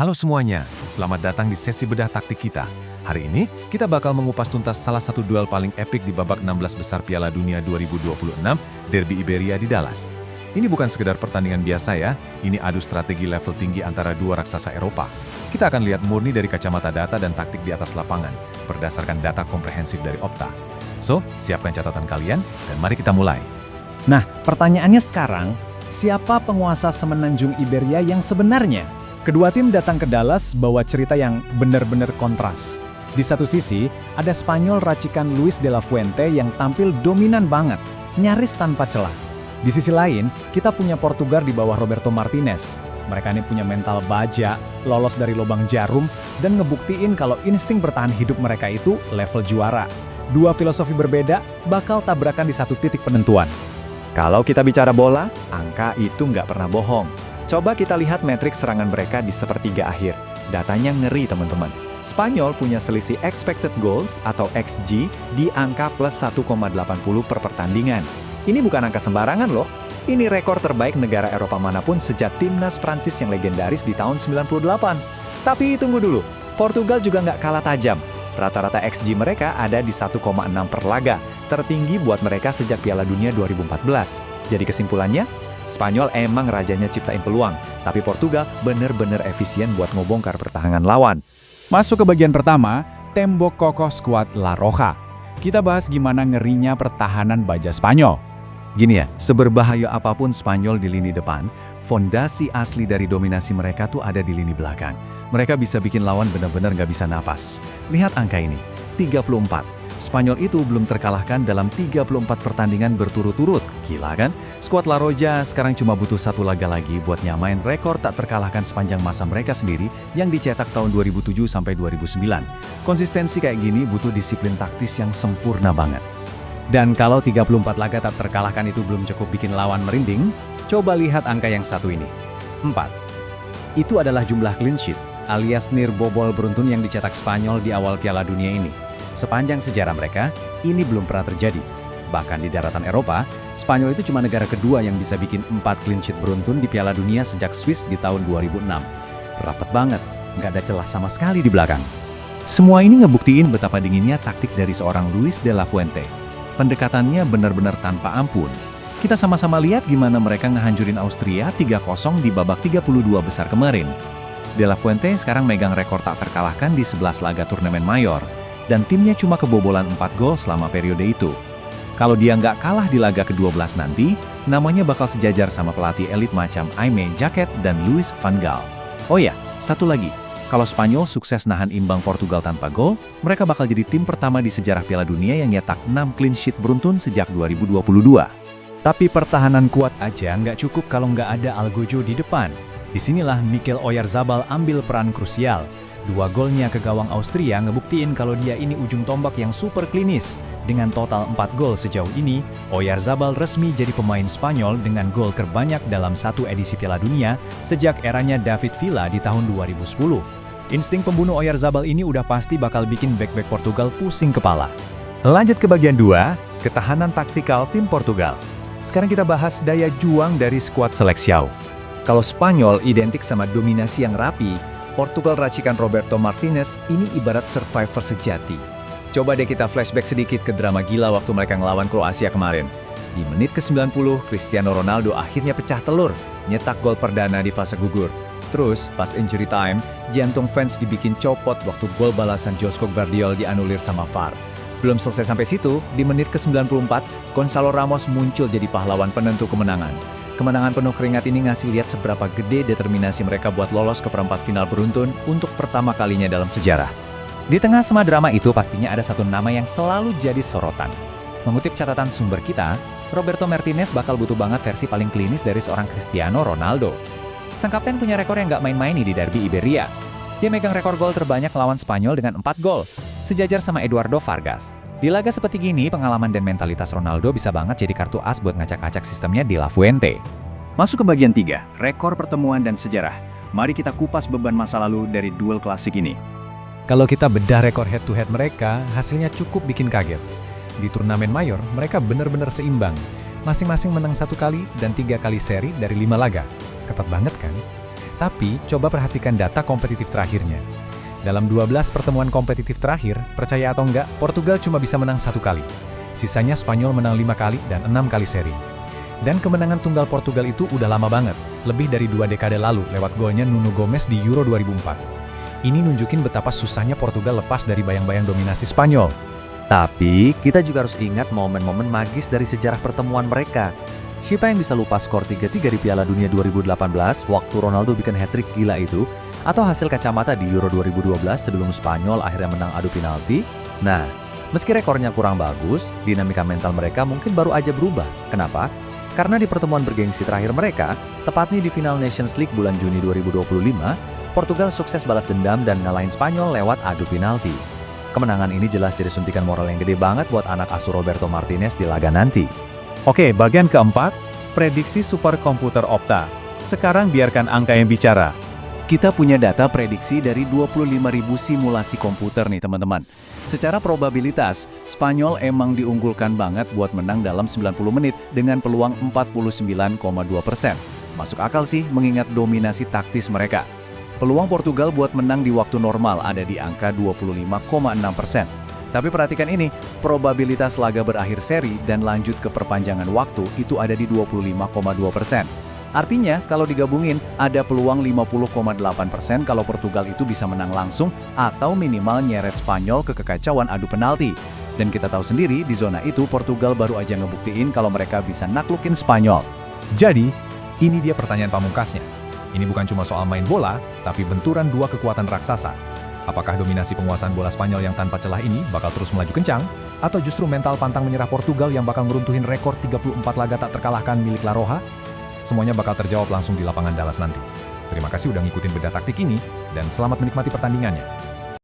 Halo semuanya, selamat datang di sesi bedah taktik kita. Hari ini, kita bakal mengupas tuntas salah satu duel paling epik di babak 16 besar Piala Dunia 2026, Derby Iberia di Dallas. Ini bukan sekedar pertandingan biasa ya, ini adu strategi level tinggi antara dua raksasa Eropa. Kita akan lihat murni dari kacamata data dan taktik di atas lapangan, berdasarkan data komprehensif dari Opta. So, siapkan catatan kalian, dan mari kita mulai. Nah, pertanyaannya sekarang, siapa penguasa semenanjung Iberia yang sebenarnya? Kedua tim datang ke Dallas bawa cerita yang benar-benar kontras. Di satu sisi, ada Spanyol racikan Luis de la Fuente yang tampil dominan banget, nyaris tanpa celah. Di sisi lain, kita punya Portugal di bawah Roberto Martinez. Mereka ini punya mental baja, lolos dari lubang jarum, dan ngebuktiin kalau insting bertahan hidup mereka itu level juara. Dua filosofi berbeda bakal tabrakan di satu titik penentuan. Kalau kita bicara bola, angka itu nggak pernah bohong. Coba kita lihat matriks serangan mereka di sepertiga akhir. Datanya ngeri teman-teman. Spanyol punya selisih expected goals atau XG di angka plus 1,80 per pertandingan. Ini bukan angka sembarangan loh. Ini rekor terbaik negara Eropa manapun sejak timnas Prancis yang legendaris di tahun 98. Tapi tunggu dulu, Portugal juga nggak kalah tajam. Rata-rata XG mereka ada di 1,6 per laga, tertinggi buat mereka sejak Piala Dunia 2014. Jadi kesimpulannya, Spanyol emang rajanya ciptain peluang, tapi Portugal bener-bener efisien buat ngebongkar pertahanan lawan. Masuk ke bagian pertama, tembok kokoh skuad La Roja. Kita bahas gimana ngerinya pertahanan baja Spanyol. Gini ya, seberbahaya apapun Spanyol di lini depan, fondasi asli dari dominasi mereka tuh ada di lini belakang. Mereka bisa bikin lawan benar-benar nggak bisa napas. Lihat angka ini, 34. Spanyol itu belum terkalahkan dalam 34 pertandingan berturut-turut. Gila kan? Skuad La Roja sekarang cuma butuh satu laga lagi buat nyamain rekor tak terkalahkan sepanjang masa mereka sendiri yang dicetak tahun 2007 sampai 2009. Konsistensi kayak gini butuh disiplin taktis yang sempurna banget. Dan kalau 34 laga tak terkalahkan itu belum cukup bikin lawan merinding, coba lihat angka yang satu ini. 4. Itu adalah jumlah clean sheet, alias nirbobol beruntun yang dicetak Spanyol di awal Piala Dunia ini. Sepanjang sejarah mereka, ini belum pernah terjadi. Bahkan di daratan Eropa, Spanyol itu cuma negara kedua yang bisa bikin 4 clean sheet beruntun di Piala Dunia sejak Swiss di tahun 2006. Rapat banget, nggak ada celah sama sekali di belakang. Semua ini ngebuktiin betapa dinginnya taktik dari seorang Luis de la Fuente. Pendekatannya benar-benar tanpa ampun. Kita sama-sama lihat gimana mereka ngehancurin Austria 3-0 di babak 32 besar kemarin. De la Fuente sekarang megang rekor tak terkalahkan di 11 laga turnamen mayor. Dan timnya cuma kebobolan 4 gol selama periode itu. Kalau dia nggak kalah di laga ke-12 nanti, namanya bakal sejajar sama pelatih elit macam Aimé Jacquet dan Louis van Gaal. Oh ya, satu lagi. Kalau Spanyol sukses nahan imbang Portugal tanpa gol, mereka bakal jadi tim pertama di sejarah Piala Dunia yang nyetak 6 clean sheet beruntun sejak 2022. Tapi pertahanan kuat aja nggak cukup kalau nggak ada Algojo di depan. Disinilah Mikel Oyarzabal ambil peran krusial. 2 golnya ke gawang Austria ngebuktiin kalau dia ini ujung tombak yang super klinis. Dengan total 4 gol sejauh ini, Oyarzabal resmi jadi pemain Spanyol dengan gol terbanyak dalam satu edisi Piala Dunia sejak eranya David Villa di tahun 2010. Insting pembunuh Oyarzabal ini udah pasti bakal bikin bek-bek Portugal pusing kepala. Lanjut ke bagian 2, ketahanan taktikal tim Portugal. Sekarang kita bahas daya juang dari skuad Seleksiau. Kalau Spanyol identik sama dominasi yang rapi, Portugal racikan Roberto Martinez ini ibarat survivor sejati. Coba deh kita flashback sedikit ke drama gila waktu mereka ngelawan Kroasia kemarin. Di menit ke-90, Cristiano Ronaldo akhirnya pecah telur, nyetak gol perdana di fase gugur. Terus, pas injury time, jantung fans dibikin copot waktu gol balasan Josko Gvardiol dianulir sama VAR. Belum selesai sampai situ, di menit ke-94, Gonzalo Ramos muncul jadi pahlawan penentu kemenangan. Kemenangan penuh keringat ini ngasih lihat seberapa gede determinasi mereka buat lolos ke perempat final beruntun untuk pertama kalinya dalam sejarah. Di tengah semua drama itu pastinya ada satu nama yang selalu jadi sorotan. Mengutip catatan sumber kita, Roberto Martinez bakal butuh banget versi paling klinis dari seorang Cristiano Ronaldo. Sang kapten punya rekor yang nggak main-main nih di Derby Iberia. Dia megang rekor gol terbanyak lawan Spanyol dengan 4 gol, sejajar sama Eduardo Vargas. Di laga seperti gini, pengalaman dan mentalitas Ronaldo bisa banget jadi kartu as buat ngacak-ngacak sistemnya di La Fuente. Masuk ke bagian 3, rekor pertemuan dan sejarah. Mari kita kupas beban masa lalu dari duel klasik ini. Kalau kita bedah rekor head-to-head mereka, hasilnya cukup bikin kaget. Di turnamen mayor, mereka benar-benar seimbang. Masing-masing menang 1 kali dan 3 kali seri dari 5 laga. Ketat banget kan? Tapi, coba perhatikan data kompetitif terakhirnya. Dalam 12 pertemuan kompetitif terakhir, percaya atau enggak, Portugal cuma bisa menang 1 kali. Sisanya Spanyol menang 5 kali dan 6 kali seri. Dan kemenangan tunggal Portugal itu udah lama banget, lebih dari 2 dekade lalu lewat golnya Nuno Gomes di Euro 2004. Ini nunjukin betapa susahnya Portugal lepas dari bayang-bayang dominasi Spanyol. Tapi, kita juga harus ingat momen-momen magis dari sejarah pertemuan mereka. Siapa yang bisa lupa skor 3-3 di Piala Dunia 2018 waktu Ronaldo bikin hat-trick gila itu? Atau hasil kacamata di Euro 2012 sebelum Spanyol akhirnya menang adu penalti? Nah, meski rekornya kurang bagus, dinamika mental mereka mungkin baru aja berubah. Kenapa? Karena di pertemuan bergengsi terakhir mereka, tepatnya di final Nations League bulan Juni 2025, Portugal sukses balas dendam dan ngalahin Spanyol lewat adu penalti. Kemenangan ini jelas jadi suntikan moral yang gede banget buat anak asuh Roberto Martinez di laga nanti. Oke, bagian keempat, prediksi superkomputer Opta. Sekarang biarkan angka yang bicara. Kita punya data prediksi dari 25.000 simulasi komputer nih teman-teman. Secara probabilitas, Spanyol emang diunggulkan banget buat menang dalam 90 menit dengan peluang 49,2%. Masuk akal sih mengingat dominasi taktis mereka. Peluang Portugal buat menang di waktu normal ada di angka 25,6%. Tapi perhatikan ini, probabilitas laga berakhir seri dan lanjut ke perpanjangan waktu itu ada di 25,2%. Artinya, kalau digabungin, ada peluang 50,8% kalau Portugal itu bisa menang langsung atau minimal nyeret Spanyol ke kekacauan adu penalti. Dan kita tahu sendiri, di zona itu Portugal baru aja ngebuktiin kalau mereka bisa naklukin Spanyol. Jadi, ini dia pertanyaan pamungkasnya. Ini bukan cuma soal main bola, tapi benturan dua kekuatan raksasa. Apakah dominasi penguasaan bola Spanyol yang tanpa celah ini bakal terus melaju kencang? Atau justru mental pantang menyerah Portugal yang bakal ngeruntuhin rekor 34 laga tak terkalahkan milik La Roja? Semuanya bakal terjawab langsung di lapangan Dallas nanti. Terima kasih udah ngikutin bedah taktik ini, dan selamat menikmati pertandingannya.